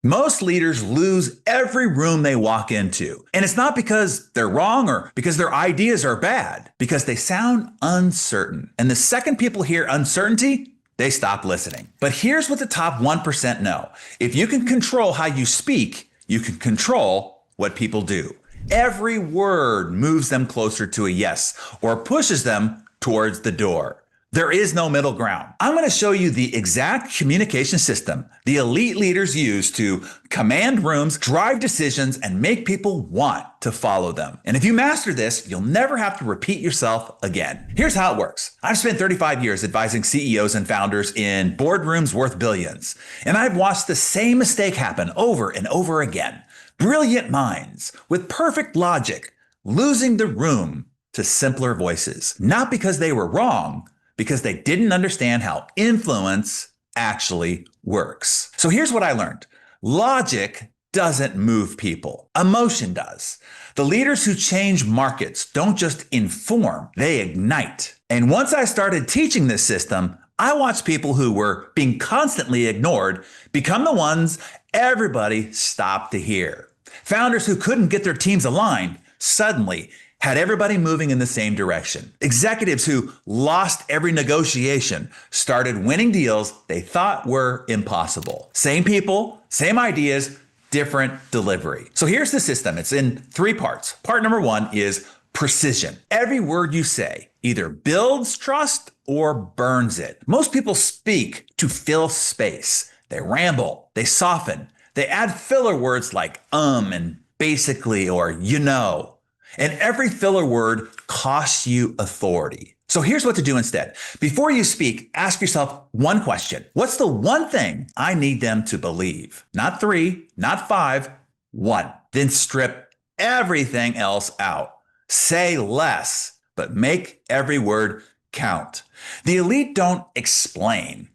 Most leaders lose every room they walk into. And it's not because they're wrong or because their ideas are bad, because they sound uncertain. And the second people hear uncertainty, they stop listening. But here's what the top 1% know. If you can control how you speak, you can control what people do. Every word moves them closer to a yes or pushes them towards the door. There is no middle ground. I'm going to show you the exact communication system the elite leaders use to command rooms, drive decisions, and make people want to follow them. And if you master this, you'll never have to repeat yourself again. Here's how it works. I've spent 35 years advising CEOs and founders in boardrooms worth billions, and I've watched the same mistake happen over and over again. Brilliant minds with perfect logic losing the room to simpler voices, not because they were wrong, because they didn't understand how influence actually works. So here's what I learned. Logic doesn't move people. Emotion does. The leaders who change markets don't just inform, they ignite. And once I started teaching this system, I watched people who were being constantly ignored become the ones everybody stopped to hear. Founders who couldn't get their teams aligned suddenly had everybody moving in the same direction. Executives who lost every negotiation started winning deals they thought were impossible. Same people, same ideas, different delivery. So here's the system. It's in 3 parts. Part number 1 is precision. Every word you say either builds trust or burns it. Most people speak to fill space. They ramble, they soften, they add filler words like and basically or you know. And every filler word costs you authority. So here's what to do instead. Before you speak, ask yourself one question. What's the one thing I need them to believe? Not 3, not 5, 1. Then strip everything else out. Say less, but make every word count. The elite don't explain,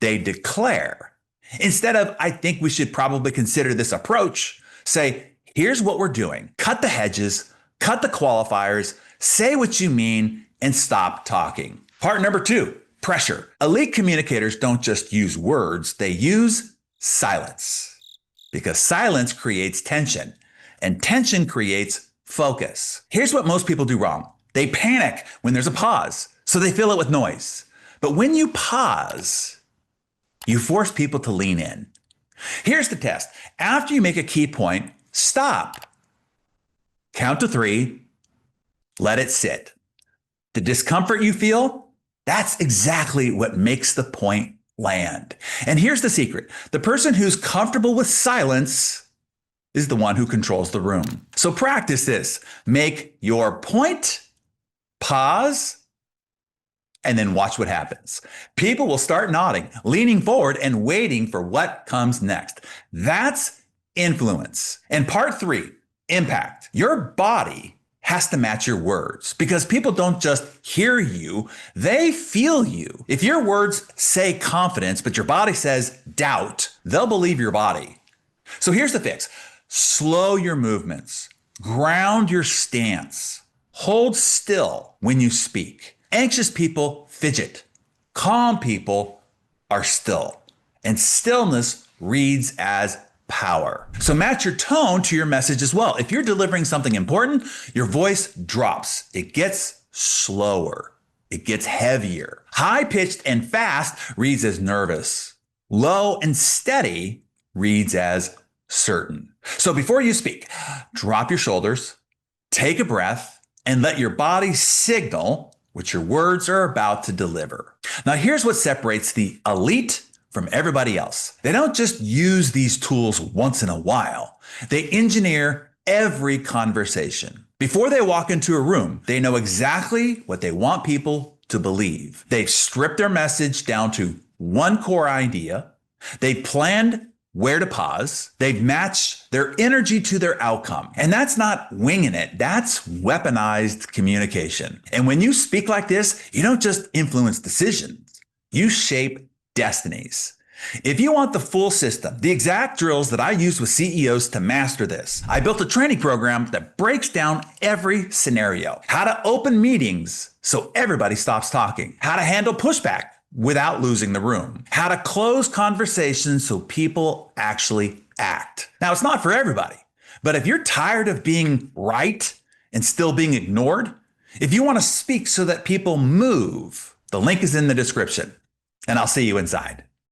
they declare. Instead of, I think we should probably consider this approach, say, here's what we're doing. Cut the hedges, cut the qualifiers, say what you mean, and stop talking. Part number 2, pressure. Elite communicators don't just use words, they use silence. Because silence creates tension, and tension creates focus. Here's what most people do wrong. They panic when there's a pause, so they fill it with noise. But when you pause, you force people to lean in. Here's the test. After you make a key point, stop. Count to 3, let it sit. The discomfort you feel, that's exactly what makes the point land. And here's the secret. The person who's comfortable with silence is the one who controls the room. So practice this. Make your point, pause, and then watch what happens. People will start nodding, leaning forward, and waiting for what comes next. That's influence. And part 3, impact. Your body has to match your words because people don't just hear you, they feel you. If your words say confidence, but your body says doubt, they'll believe your body. So here's the fix. Slow your movements. Ground your stance. Hold still when you speak. Anxious people fidget. Calm people are still. And stillness reads as power. So match your tone to your message as well. If you're delivering something important, your voice drops. It gets slower. It gets heavier. High-pitched and fast reads as nervous. Low and steady reads as certain. So before you speak, drop your shoulders, take a breath, and let your body signal what your words are about to deliver. Now, here's what separates the elite from everybody else. They don't just use these tools once in a while. They engineer every conversation. Before they walk into a room, they know exactly what they want people to believe. They've stripped their message down to one core idea. They've planned where to pause. They've matched their energy to their outcome. And that's not winging it. That's weaponized communication. And when you speak like this, you don't just influence decisions. You shape destinies. If you want the full system, the exact drills that I use with CEOs to master this, I built a training program that breaks down every scenario. How to open meetings so everybody stops talking. How to handle pushback without losing the room. How to close conversations so people actually act. Now, it's not for everybody, but if you're tired of being right and still being ignored, if you want to speak so that people move, the link is in the description, and I'll see you inside.